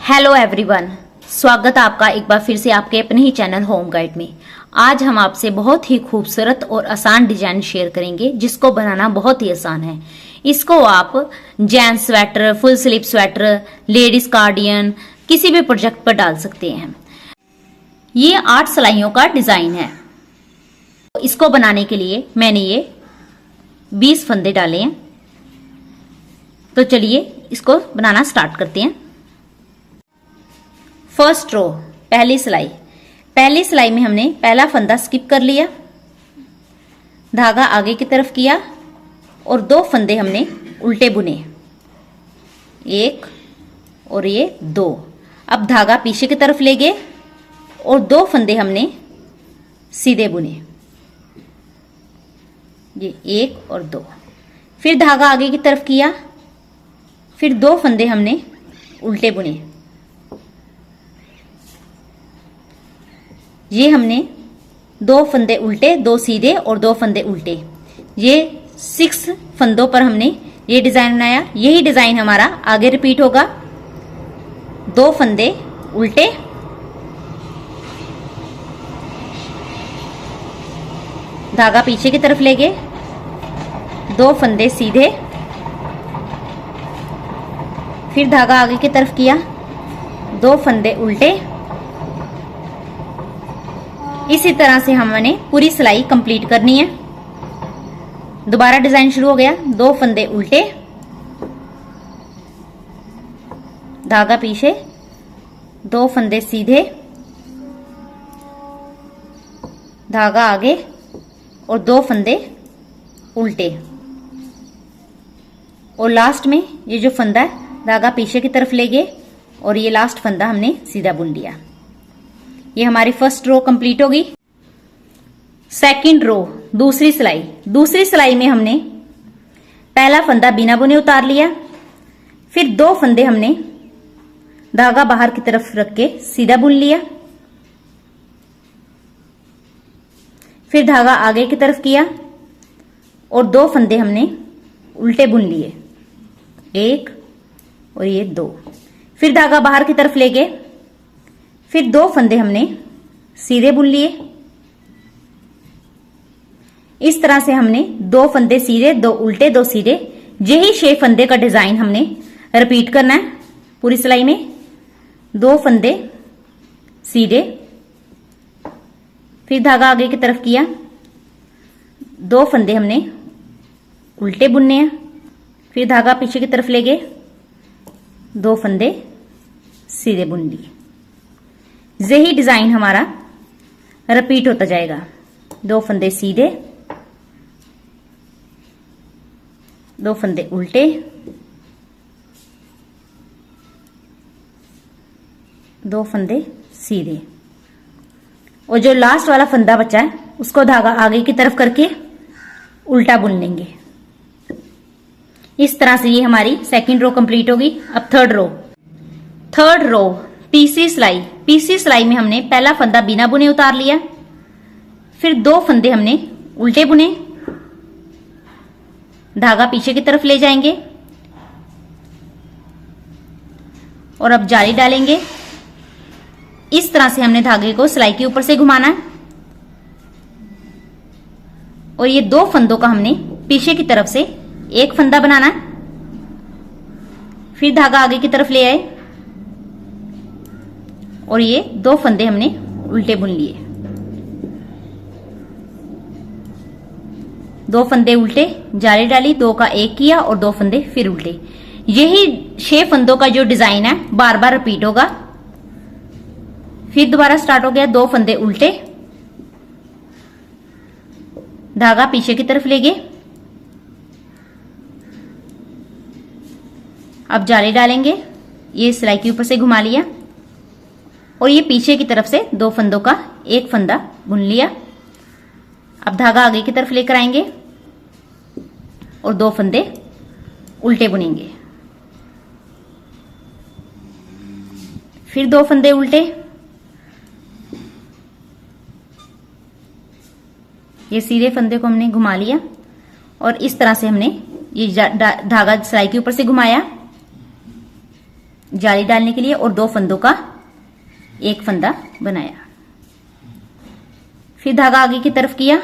Hello everyone, स्वागत है आपका एक बार फिर से आपके अपने ही चैनल होम गाइड में। आज हम आपसे बहुत ही खूबसूरत और आसान डिजाइन शेयर करेंगे जिसको बनाना बहुत ही आसान है। इसको आप gents sweater, full sleeve sweater, ladies cardigan किसी भी प्रोजेक्ट पर डाल सकते हैं। ये 8 सिलाइयों का डिजाइन है। इसको बनाने के लिए मैंने ये 20 फंदे डाले हैं। तो चलिए इसको बनाना स्टार्ट करते हैं। फर्स्ट रो, पहली सिलाई में हमने पहला फंदा स्किप कर लिया, धागा आगे की तरफ किया और 2 फंदे हमने उल्टे बुने, 1 और ये 2। अब धागा पीछे की तरफ ले गए और 2 फंदे हमने सीधे बुने, ये 1 और 2। फिर धागा आगे की तरफ किया, फिर 2 फंदे हमने उल्टे बुने, ये हमने 2 फंदे उल्टे, 2 सीधे और 2 फंदे उल्टे, ये 6 फंदों पर हमने ये डिजाइन बनाया। यही डिजाइन हमारा आगे रिपीट होगा। 2 फंदे उल्टे, धागा पीछे की तरफ ले गए, 2 फंदे सीधे, फिर धागा आगे की तरफ किया, 2 फंदे उल्टे। इसी तरह से हमने पूरी सिलाई कंप्लीट करनी है। दोबारा डिजाइन शुरू हो गया, 2 फंदे उल्टे, धागा पीछे, 2 फंदे सीधे, धागा आगे और 2 फंदे उल्टे। और लास्ट में ये जो फंदा है, धागा पीछे की तरफ ले गए और ये लास्ट फंदा हमने सीधा बुन लिया। ये हमारी फर्स्ट रो कंप्लीट होगी। सेकंड रो, दूसरी सिलाई में हमने पहला फंदा बिना बुने उतार लिया, फिर 2 फंदे हमने धागा बाहर की तरफ रख के सीधा बुन लिया, फिर धागा आगे की तरफ किया और 2 फंदे हमने उल्टे बुन लिए, 1 और ये 2। फिर धागा बाहर की तरफ ले गए, फिर 2 फंदे हमने सीधे बुन लिए। इस तरह से हमने 2 फंदे सीधे, 2 उल्टे, 2 सीधे, यही 6 फंदे का डिजाइन हमने रिपीट करना है पूरी सिलाई में। 2 फंदे सीधे, फिर धागा आगे की तरफ किया, 2 फंदे हमने उल्टे बुनने हैं, फिर धागा पीछे की तरफ ले गए, 2 फंदे सीधे बुन लिए। यही डिजाइन हमारा रिपीट होता जाएगा। 2 फंदे सीधे, 2 फंदे उल्टे, 2 फंदे सीधे, और जो लास्ट वाला फंदा बचा है उसको धागा आगे की तरफ करके उल्टा बुन लेंगे। इस तरह से ये हमारी सेकंड रो कंप्लीट होगी। अब थर्ड रो, तीसरी सिलाई में हमने पहला फंदा बिना बुने उतार लिया, फिर 2 फंदे हमने उल्टे बुने, धागा पीछे की तरफ ले जाएंगे और अब जाली डालेंगे। इस तरह से हमने धागे को सिलाई के ऊपर से घुमाना है और ये 2 फंदों का हमने पीछे की तरफ से एक फंदा बनाना है, फिर धागा आगे की तरफ ले आए और ये 2 फंदे हमने उल्टे बुन लिए, 2 फंदे उल्टे, जाली डाली, 2 का 1 किया और 2 फंदे फिर उल्टे। यही 6 फंदों का जो डिजाइन है बार बार रिपीट होगा। फिर दोबारा स्टार्ट हो गया, 2 फंदे उल्टे, धागा पीछे की तरफ ले गए, अब जाली डालेंगे, ये सिलाई के ऊपर से घुमा लिया और ये पीछे की तरफ से 2 फंदों का 1 फंदा बुन लिया। अब धागा आगे की तरफ लेकर आएंगे और 2 फंदे उल्टे बुनेंगे, फिर 2 फंदे उल्टे, ये सीधे फंदे को हमने घुमा लिया और इस तरह से हमने ये धागा सिलाई के ऊपर से घुमाया, जाली डालने के लिए और 2 फंदों का एक फंदा बनाया। फिर धागा आगे की तरफ किया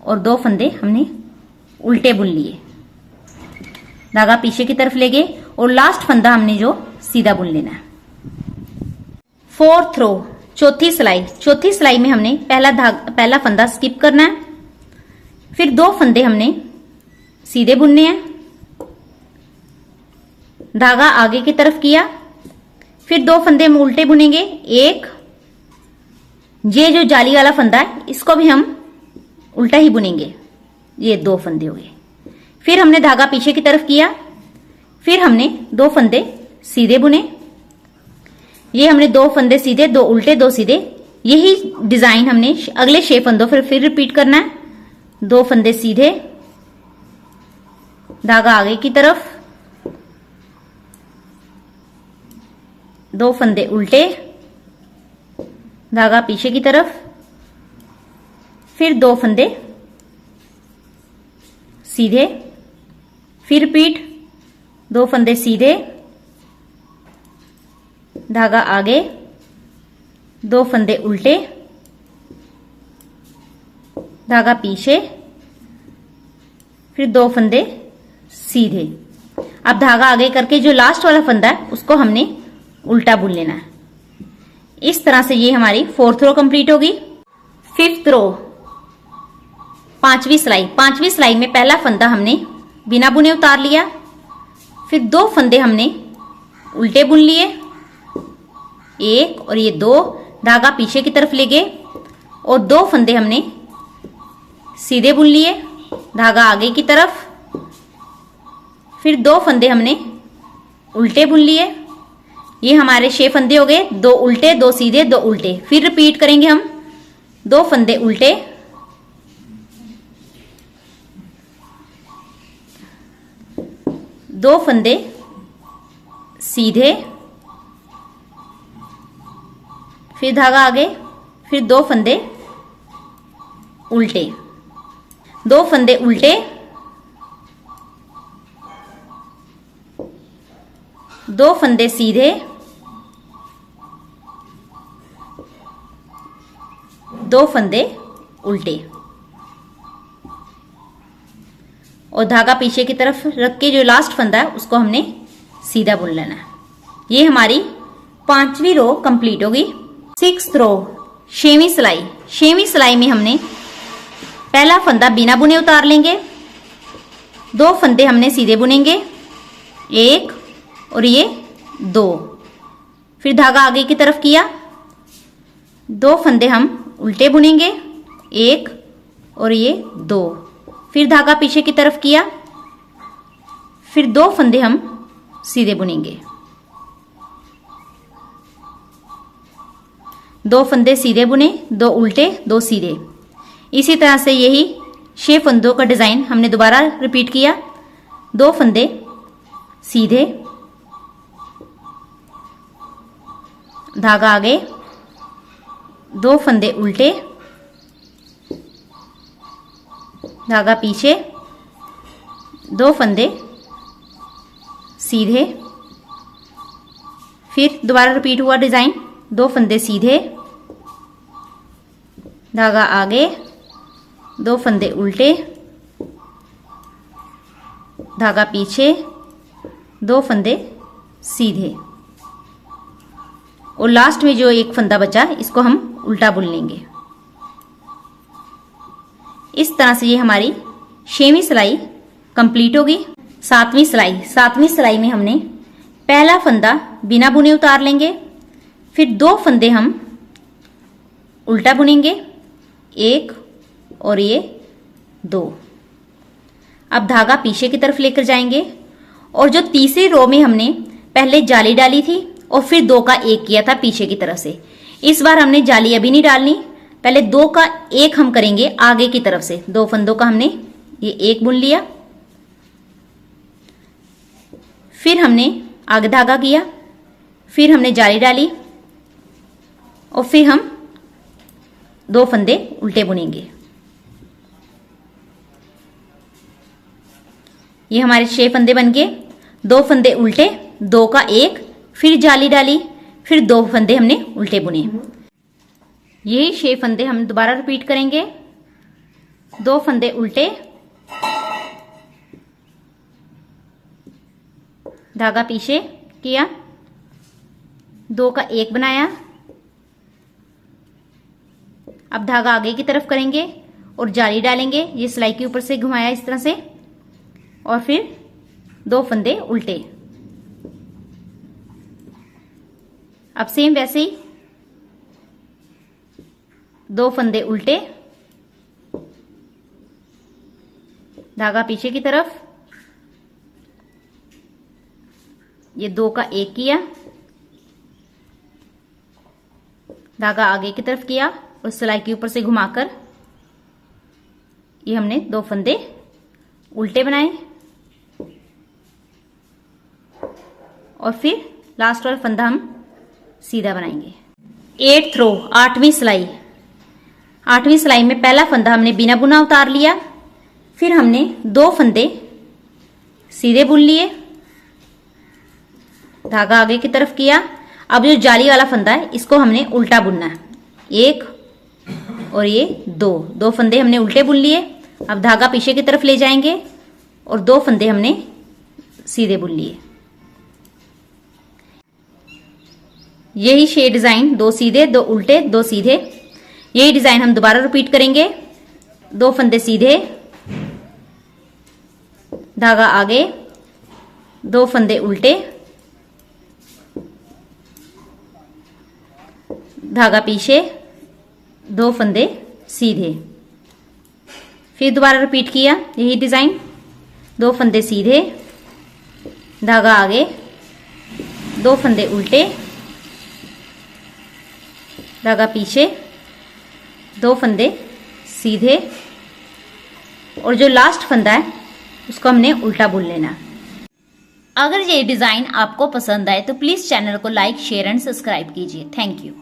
और 2 फंदे हमने उल्टे बुन लिए, धागा पीछे की तरफ ले गए और लास्ट फंदा हमने जो सीधा बुन लेना है। 4th रो, चौथी सिलाई में हमने पहला फंदा स्किप करना है, फिर 2 फंदे हमने सीधे बुनने हैं, धागा आगे की तरफ किया, फिर 2 फंदे हम उल्टे बुनेंगे। एक ये जो जाली वाला फंदा है इसको भी हम उल्टा ही बुनेंगे, ये 2 फंदे हो गए। फिर हमने धागा पीछे की तरफ किया, फिर हमने 2 फंदे सीधे बुने, ये हमने 2 फंदे सीधे, 2 उल्टे 2 सीधे। यही डिजाइन हमने अगले 6 फंदों फिर रिपीट करना है। 2 फंदे सीधे, धागा आगे की तरफ, 2 फंदे उल्टे, धागा पीछे की तरफ, फिर 2 फंदे सीधे, फिर रिपीट, 2 फंदे सीधे, धागा आगे, 2 फंदे उल्टे, धागा पीछे, फिर 2 फंदे सीधे। अब धागा आगे करके जो लास्ट वाला फंदा है उसको हमने उल्टा बुन लेना है। इस तरह से ये हमारी 4th रो कंप्लीट होगी। 5th रो, 5वीं सिलाई में पहला फंदा हमने बिना बुने उतार लिया, फिर 2 फंदे हमने उल्टे बुन लिए, एक और ये 2, धागा पीछे की तरफ ले गए और 2 फंदे हमने सीधे बुन लिए, धागा आगे की तरफ, फिर 2 फंदे हमने उल्टे बुन लिए। ये हमारे 6 फंदे हो गए, 2 उल्टे 2 सीधे 2 उल्टे। फिर रिपीट करेंगे हम, 2 फंदे उल्टे, 2 फंदे सीधे, फिर धागा आगे, फिर 2 फंदे उल्टे, 2 फंदे उल्टे, 2 फंदे सीधे, 2 फंदे उल्टे और धागा पीछे की तरफ रख के जो लास्ट फंदा है उसको हमने सीधा बुन लेना है। ये हमारी 5वीं रो कंप्लीट होगी। 6th रो, 6वीं सिलाई में हमने पहला फंदा बिना बुने उतार लेंगे, 2 फंदे हमने सीधे बुनेंगे, एक और ये 2, फिर धागा आगे की तरफ किया, 2 फंदे हम उल्टे बुनेंगे, एक और ये 2, फिर धागा पीछे की तरफ किया, फिर 2 फंदे हम सीधे बुनेंगे, 2 फंदे सीधे बुने, 2 उल्टे 2 सीधे। इसी तरह से यही 6 फंदों का डिजाइन हमने दोबारा रिपीट किया। 2 फंदे सीधे, धागा आगे, 2 फंदे उल्टे, धागा पीछे, 2 फंदे सीधे, फिर दोबारा रिपीट हुआ डिजाइन, 2 फंदे सीधे, धागा आगे, 2 फंदे उल्टे, धागा पीछे, 2 फंदे सीधे और लास्ट में जो एक फंदा बचा इसको हम उल्टा बुन लेंगे। इस तरह से ये हमारी 6वीं सिलाई कंप्लीट होगी। 7वीं सिलाई में हमने पहला फंदा बिना बुने उतार लेंगे, फिर 2 फंदे हम उल्टा बुनेंगे, एक और ये 2। अब धागा पीछे की तरफ लेकर जाएंगे और जो तीसरी रो में हमने पहले जाली डाली थी और फिर 2 का 1 किया था पीछे की तरफ से, इस बार हमने जाली अभी नहीं डालनी, पहले 2 का 1 हम करेंगे आगे की तरफ से। 2 फंदों का हमने ये 1 बुन लिया, फिर हमने आगे धागा किया, फिर हमने जाली डाली और फिर हम 2 फंदे उल्टे बुनेंगे। ये हमारे 6 फंदे बन गए। 2 फंदे उल्टे, 2 का 1, फिर जाली डाली, फिर 2 फंदे हमने उल्टे बुने। यही 6 फंदे हम दोबारा रिपीट करेंगे। 2 फंदे उल्टे, धागा पीछे किया, 2 का 1 बनाया। अब धागा आगे की तरफ करेंगे और जाली डालेंगे, ये सिलाई के ऊपर से घुमाया इस तरह से, और फिर 2 फंदे उल्टे। अब सेम वैसे ही 2 फंदे उल्टे, धागा पीछे की तरफ, ये 2 का 1 किया, धागा आगे की तरफ किया और सिलाई के ऊपर से घुमाकर ये हमने 2 फंदे उल्टे बनाए, और फिर लास्ट वाला फंदा हम सीधा बनाएंगे। 8th रो 8वीं सिलाई। 8वीं सिलाई में पहला फंदा हमने बिना बुना उतार लिया, फिर हमने 2 फंदे सीधे बुन लिए, धागा आगे की तरफ किया। अब जो जाली वाला फंदा है इसको हमने उल्टा बुनना है, 1 और ये 2 फंदे हमने उल्टे बुन लिए। अब धागा पीछे की तरफ ले जाएंगे और 2 फंदे हमने सीधे बुन लिए। यही 6 डिजाइन, 2 सीधे 2 उल्टे 2 सीधे, यही डिजाइन हम दोबारा रिपीट करेंगे। 2 फंदे सीधे, धागा आगे, 2 फंदे उल्टे, धागा पीछे, 2 फंदे सीधे। फिर दोबारा रिपीट किया यही डिजाइन, 2 फंदे सीधे, धागा आगे, 2 फंदे उल्टे, धागा पीछे, 2 फंदे सीधे, और जो लास्ट फंदा है उसको हमने उल्टा बुन लेना। अगर ये डिजाइन आपको पसंद आए तो प्लीज चैनल को लाइक, शेयर एंड सब्सक्राइब कीजिए। Thank you.